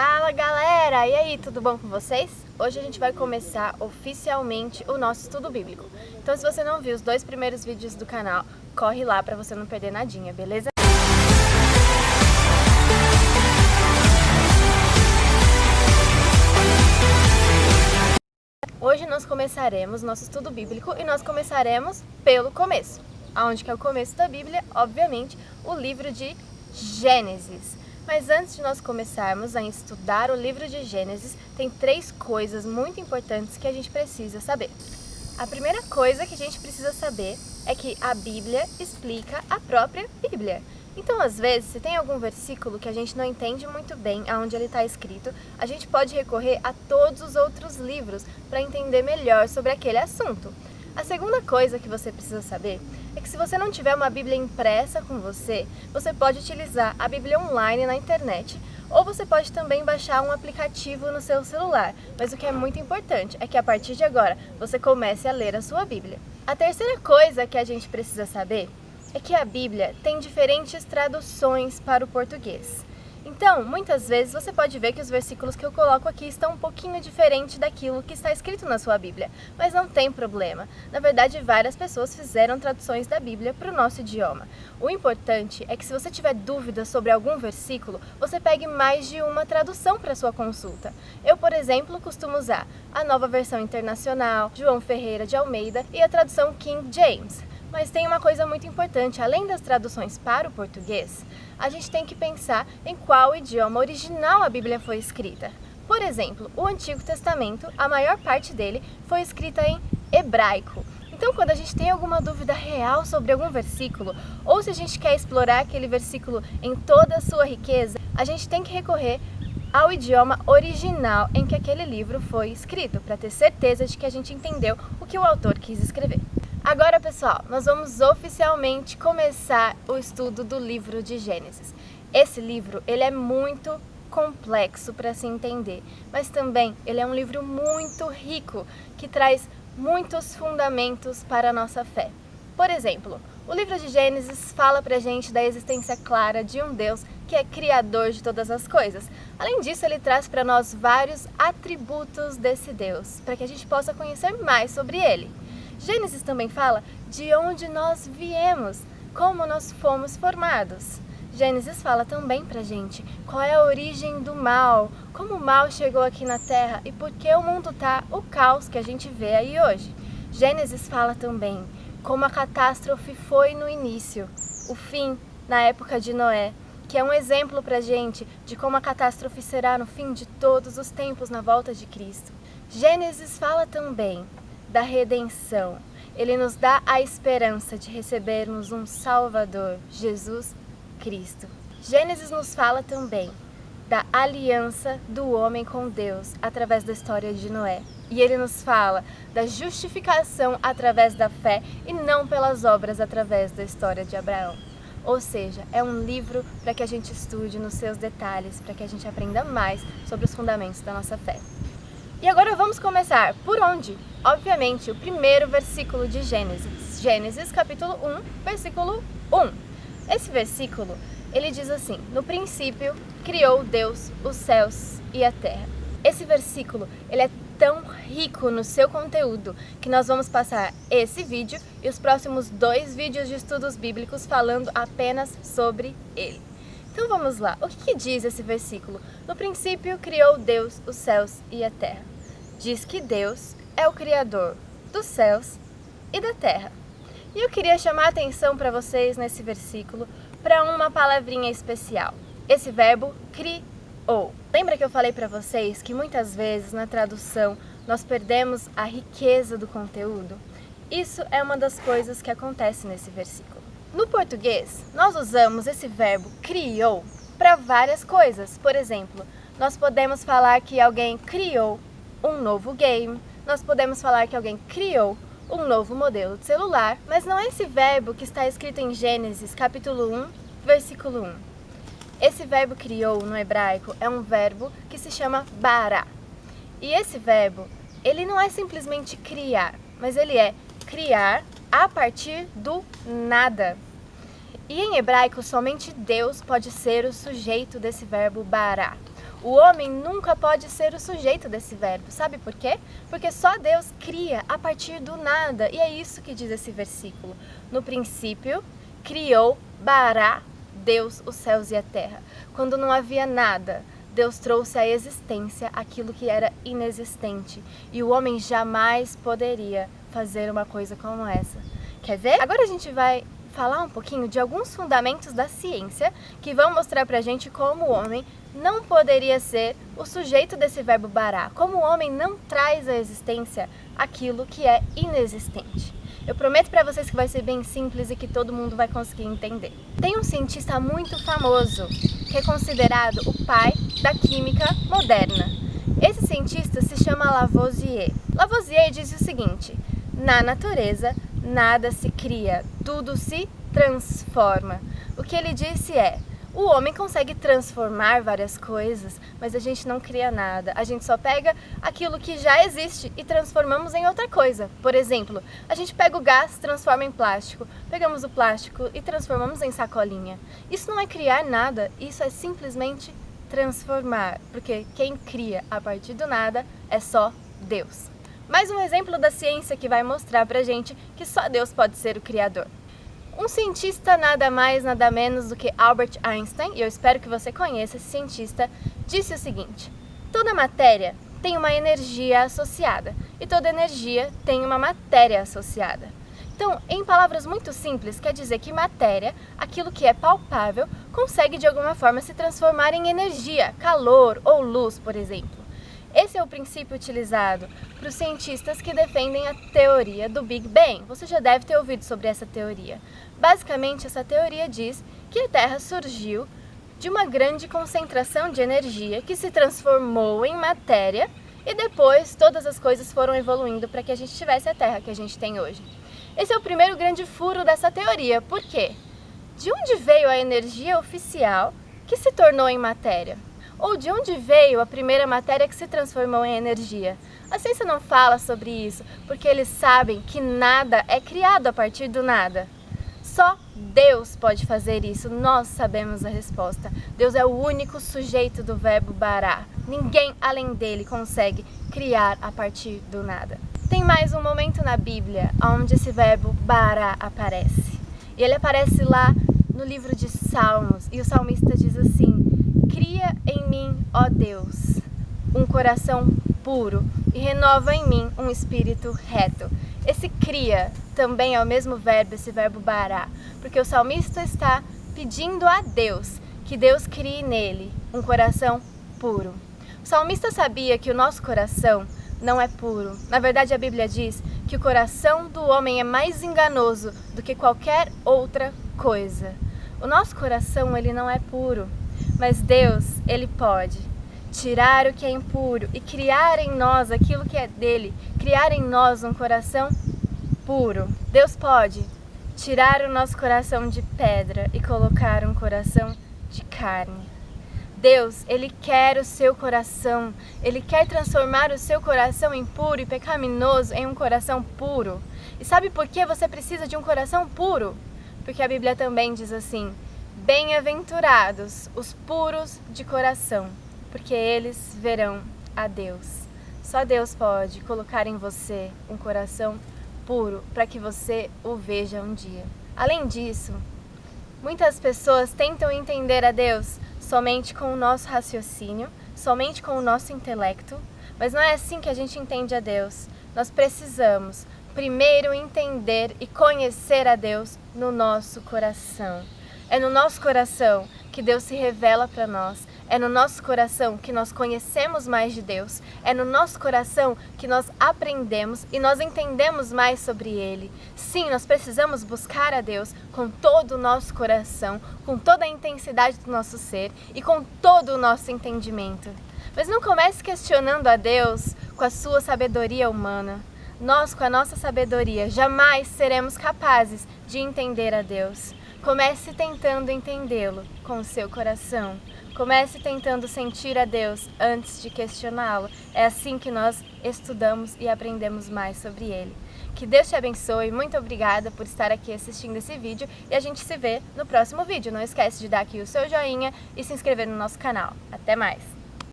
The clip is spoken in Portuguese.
Fala galera! E aí, tudo bom com vocês? Hoje a gente vai começar oficialmente o nosso estudo bíblico. Então se você não viu os 2 primeiros vídeos do canal, corre lá pra você não perder nadinha, beleza? Hoje nós começaremos nosso estudo bíblico e nós começaremos pelo começo. Aonde que é o começo da Bíblia? Obviamente, o livro de Gênesis. Mas antes de nós começarmos a estudar o livro de Gênesis, tem 3 coisas muito importantes que a gente precisa saber. A primeira coisa que a gente precisa saber é que a Bíblia explica a própria Bíblia. Então, às vezes, se tem algum versículo que a gente não entende muito bem aonde ele está escrito, a gente pode recorrer a todos os outros livros para entender melhor sobre aquele assunto. A segunda coisa que você precisa saber é que se você não tiver uma Bíblia impressa com você, você pode utilizar a Bíblia online na internet ou você pode também baixar um aplicativo no seu celular. Mas o que é muito importante é que a partir de agora você comece a ler a sua Bíblia. A terceira coisa que a gente precisa saber é que a Bíblia tem diferentes traduções para o português. Então, muitas vezes você pode ver que os versículos que eu coloco aqui estão um pouquinho diferentes daquilo que está escrito na sua Bíblia, mas não tem problema. Na verdade, várias pessoas fizeram traduções da Bíblia para o nosso idioma. O importante é que se você tiver dúvidas sobre algum versículo, você pegue mais de uma tradução para sua consulta. Eu, por exemplo, costumo usar a Nova Versão Internacional, João Ferreira de Almeida e a tradução King James. Mas tem uma coisa muito importante, além das traduções para o português, a gente tem que pensar em qual idioma original a Bíblia foi escrita. Por exemplo, o Antigo Testamento, a maior parte dele foi escrita em hebraico. Então, quando a gente tem alguma dúvida real sobre algum versículo, ou se a gente quer explorar aquele versículo em toda a sua riqueza, a gente tem que recorrer ao idioma original em que aquele livro foi escrito, para ter certeza de que a gente entendeu o que o autor quis escrever. Agora, pessoal, nós vamos oficialmente começar o estudo do livro de Gênesis. Esse livro, ele é muito complexo para se entender, mas também ele é um livro muito rico, que traz muitos fundamentos para a nossa fé. Por exemplo, o livro de Gênesis fala pra gente da existência clara de um Deus que é criador de todas as coisas. Além disso, ele traz para nós vários atributos desse Deus, para que a gente possa conhecer mais sobre ele. Gênesis também fala de onde nós viemos, como nós fomos formados. Gênesis fala também pra gente qual é a origem do mal, como o mal chegou aqui na Terra e por que o mundo tá o caos que a gente vê aí hoje. Gênesis fala também como a catástrofe foi no início, o fim na época de Noé, que é um exemplo pra gente de como a catástrofe será no fim de todos os tempos na volta de Cristo. Gênesis fala também da redenção. Ele nos dá a esperança de recebermos um Salvador, Jesus Cristo. Gênesis nos fala também da aliança do homem com Deus através da história de Noé. E ele nos fala da justificação através da fé e não pelas obras através da história de Abraão. Ou seja, é um livro para que a gente estude nos seus detalhes, para que a gente aprenda mais sobre os fundamentos da nossa fé. E agora vamos começar por onde? Obviamente, o primeiro versículo de Gênesis. Gênesis capítulo 1, versículo 1. Esse versículo, ele diz assim: no princípio criou Deus os céus e a terra. Esse versículo, ele é tão rico no seu conteúdo que nós vamos passar esse vídeo e os próximos 2 vídeos de estudos bíblicos falando apenas sobre ele. Então vamos lá, o que diz esse versículo? No princípio criou Deus os céus e a terra. Diz que Deus é o Criador dos céus e da terra. E eu queria chamar a atenção para vocês nesse versículo para uma palavrinha especial. Esse verbo criou. Lembra que eu falei para vocês que muitas vezes na tradução nós perdemos a riqueza do conteúdo? Isso é uma das coisas que acontece nesse versículo. No português, nós usamos esse verbo criou para várias coisas. Por exemplo, nós podemos falar que alguém criou um novo game, nós podemos falar que alguém criou um novo modelo de celular, mas não é esse verbo que está escrito em Gênesis capítulo 1, versículo 1. Esse verbo criou no hebraico é um verbo que se chama bara. E esse verbo, ele não é simplesmente criar, mas ele é criar a partir do nada. E em hebraico, somente Deus pode ser o sujeito desse verbo bara. O homem nunca pode ser o sujeito desse verbo. Sabe por quê? Porque só Deus cria a partir do nada. E é isso que diz esse versículo. No princípio, criou Bará, Deus, os céus e a terra. Quando não havia nada, Deus trouxe à existência aquilo que era inexistente. E o homem jamais poderia fazer uma coisa como essa. Quer ver? Agora a gente vai falar um pouquinho de alguns fundamentos da ciência que vão mostrar pra gente como o homem não poderia ser o sujeito desse verbo bará, como o homem não traz à existência aquilo que é inexistente. Eu prometo pra vocês que vai ser bem simples e que todo mundo vai conseguir entender. Tem um cientista muito famoso que é considerado o pai da química moderna. Esse cientista se chama Lavoisier. Lavoisier diz o seguinte: na natureza, nada se cria, tudo se transforma. O que ele disse é: o homem consegue transformar várias coisas, mas a gente não cria nada. A gente só pega aquilo que já existe e transformamos em outra coisa. Por exemplo, a gente pega o gás, transforma em plástico. Pegamos o plástico e transformamos em sacolinha. Isso não é criar nada, isso é simplesmente transformar. Porque quem cria a partir do nada é só Deus. Mais um exemplo da ciência que vai mostrar pra gente que só Deus pode ser o criador. Um cientista nada mais, nada menos do que Albert Einstein, e eu espero que você conheça esse cientista, disse o seguinte: toda matéria tem uma energia associada e toda energia tem uma matéria associada. Então, em palavras muito simples, quer dizer que matéria, aquilo que é palpável, consegue de alguma forma se transformar em energia, calor ou luz, por exemplo. Esse é o princípio utilizado para os cientistas que defendem a teoria do Big Bang. Você já deve ter ouvido sobre essa teoria. Basicamente, essa teoria diz que a Terra surgiu de uma grande concentração de energia que se transformou em matéria e depois todas as coisas foram evoluindo para que a gente tivesse a Terra que a gente tem hoje. Esse é o primeiro grande furo dessa teoria. Por quê? De onde veio a energia oficial que se tornou em matéria? Ou de onde veio a primeira matéria que se transformou em energia? A ciência não fala sobre isso, porque eles sabem que nada é criado a partir do nada. Só Deus pode fazer isso, nós sabemos a resposta. Deus é o único sujeito do verbo bará. Ninguém além dele consegue criar a partir do nada. Tem mais um momento na Bíblia onde esse verbo bará aparece. E ele aparece lá no livro de Salmos, e o salmista diz assim: cria em mim, ó Deus, um coração puro e renova em mim um espírito reto. Esse cria também é o mesmo verbo, esse verbo bará, porque o salmista está pedindo a Deus que Deus crie nele um coração puro. O salmista sabia que o nosso coração não é puro. Na verdade, a Bíblia diz que o coração do homem é mais enganoso do que qualquer outra coisa. O nosso coração, ele não é puro. Mas Deus, Ele pode tirar o que é impuro e criar em nós aquilo que é dele, criar em nós um coração puro. Deus pode tirar o nosso coração de pedra e colocar um coração de carne. Deus, Ele quer o seu coração, Ele quer transformar o seu coração impuro e pecaminoso em um coração puro. E sabe por que você precisa de um coração puro? Porque a Bíblia também diz assim: bem-aventurados os puros de coração, porque eles verão a Deus. Só Deus pode colocar em você um coração puro para que você o veja um dia. Além disso, muitas pessoas tentam entender a Deus somente com o nosso raciocínio, somente com o nosso intelecto, mas não é assim que a gente entende a Deus. Nós precisamos primeiro entender e conhecer a Deus no nosso coração. É no nosso coração que Deus se revela para nós. É no nosso coração que nós conhecemos mais de Deus. É no nosso coração que nós aprendemos e nós entendemos mais sobre Ele. Sim, nós precisamos buscar a Deus com todo o nosso coração, com toda a intensidade do nosso ser e com todo o nosso entendimento. Mas não comece questionando a Deus com a sua sabedoria humana. Nós, com a nossa sabedoria, jamais seremos capazes de entender a Deus. Comece tentando entendê-lo com o seu coração. Comece tentando sentir a Deus antes de questioná-lo. É assim que nós estudamos e aprendemos mais sobre Ele. Que Deus te abençoe. Muito obrigada por estar aqui assistindo esse vídeo. E a gente se vê no próximo vídeo. Não esquece de dar aqui o seu joinha e se inscrever no nosso canal. Até mais!